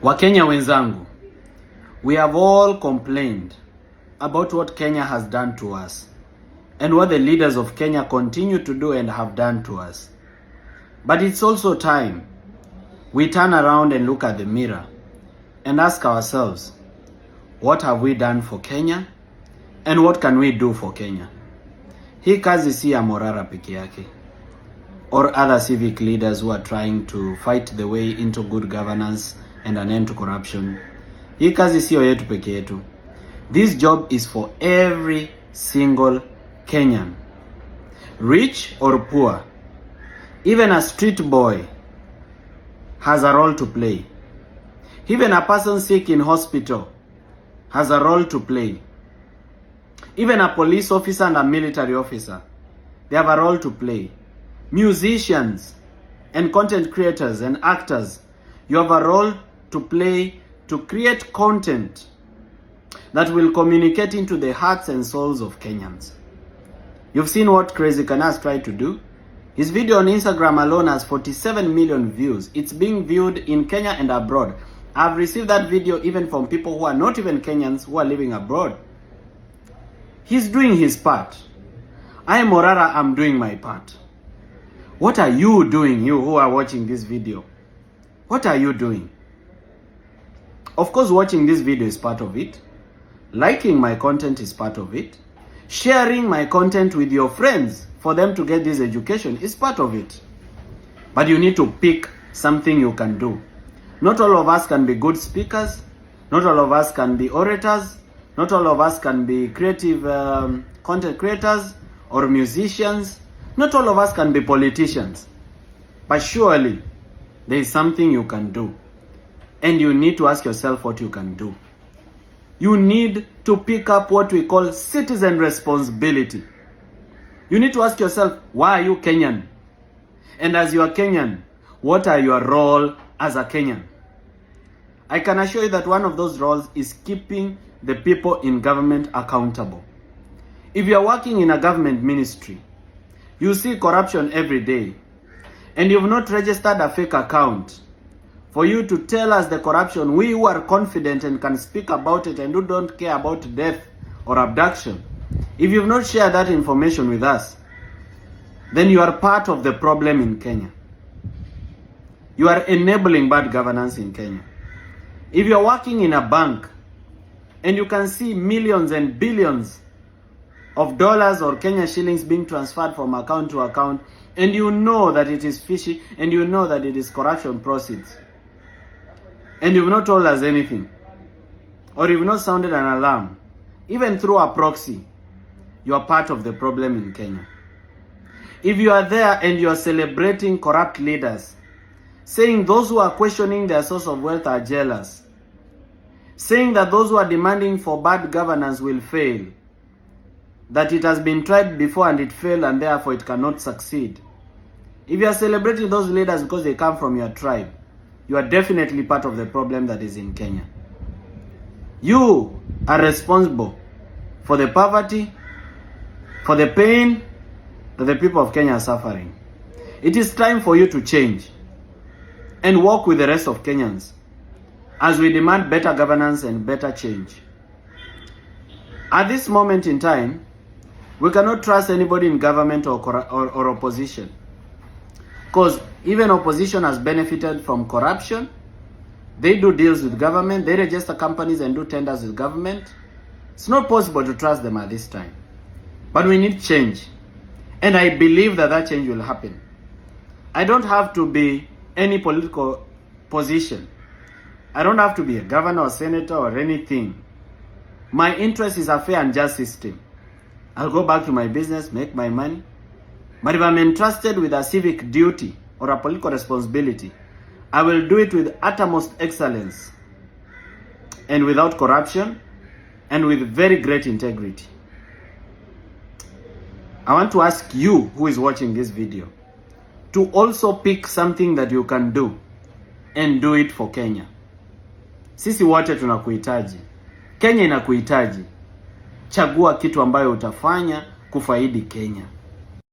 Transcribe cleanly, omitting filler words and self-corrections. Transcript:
Wakenya wenzangu, we have all complained about what Kenya has done to us and what the leaders of Kenya continue to do and have done to us. But it's also time we turn around and look at the mirror and ask ourselves, what have we done for Kenya and what can we do for Kenya? Hii kazi si ya MORARA peke yake or other civic leaders who are trying to fight the way into good governance and an end to corruption. Hii kazi sio yetu peke yetu. This job is for every single Kenyan, rich or poor. Even a street boy has a role to play. Even a person sick in hospital has a role to play. Even a police officer and a military officer, they have a role to play. Musicians and content creators and actors, you have a role to play to create content that will communicate into the hearts and souls of Kenyans. You've seen what Crazy Kanas tried to do. His video on Instagram alone has 47 million views. It's being viewed in Kenya and abroad. I've received that video even from people who are not even Kenyans who are living abroad. He's doing his part. I am MORARA, I'm doing my part. What are you doing, you who are watching this video? What are you doing? Of course, watching this video is part of it. Liking my content is part of it. Sharing my content with your friends for them to get this education is part of it. But you need to pick something you can do. Not all of us can be good speakers. Not all of us can be orators. Not all of us can be creative content creators or musicians. Not all of us can be politicians. But surely, there is something you can do. And you need to ask yourself what you can do. You need to pick up what we call citizen responsibility. You need to ask yourself, why are you Kenyan? And as you are Kenyan, what are your role as a Kenyan? I can assure you that one of those roles is keeping the people in government accountable. If you are working in a government ministry, you see corruption every day, and you've not registered a fake account for you to tell us the corruption, we who are confident and can speak about it and who don't care about death or abduction, if you've not shared that information with us, then you are part of the problem in Kenya. You are enabling bad governance in Kenya. If you're working in a bank and you can see millions and billions of dollars or Kenya shillings being transferred from account to account, and you know that it is fishy and you know that it is corruption proceeds, and you've not told us anything, or you've not sounded an alarm, even through a proxy, you are part of the problem in Kenya. If you are there and you are celebrating corrupt leaders, saying those who are questioning their source of wealth are jealous, saying that those who are demanding for bad governance will fail, that it has been tried before and it failed and therefore it cannot succeed. If you are celebrating those leaders because they come from your tribe, you are definitely part of the problem that is in Kenya. You are responsible for the poverty, for the pain that the people of Kenya are suffering. It is time for you to change and work with the rest of Kenyans as we demand better governance and better change. At this moment in time, we cannot trust anybody in government or opposition, because even opposition has benefited from corruption. They do deals with government, they register companies and do tenders with government. It's not possible to trust them at this time. But we need change. And I believe that that change will happen. I don't have to be any political position. I don't have to be a governor or senator or anything. My interest is a fair and just system. I'll go back to my business, make my money. But if I'm entrusted with a civic duty or a political responsibility, I will do it with uttermost excellence and without corruption and with very great integrity. I want to ask you who is watching this video to also pick something that you can do and do it for Kenya. Sisi wote tunakuhitaji. Kenya inakuhitaji. Chagua kitu ambayo utafanya kufaidi Kenya.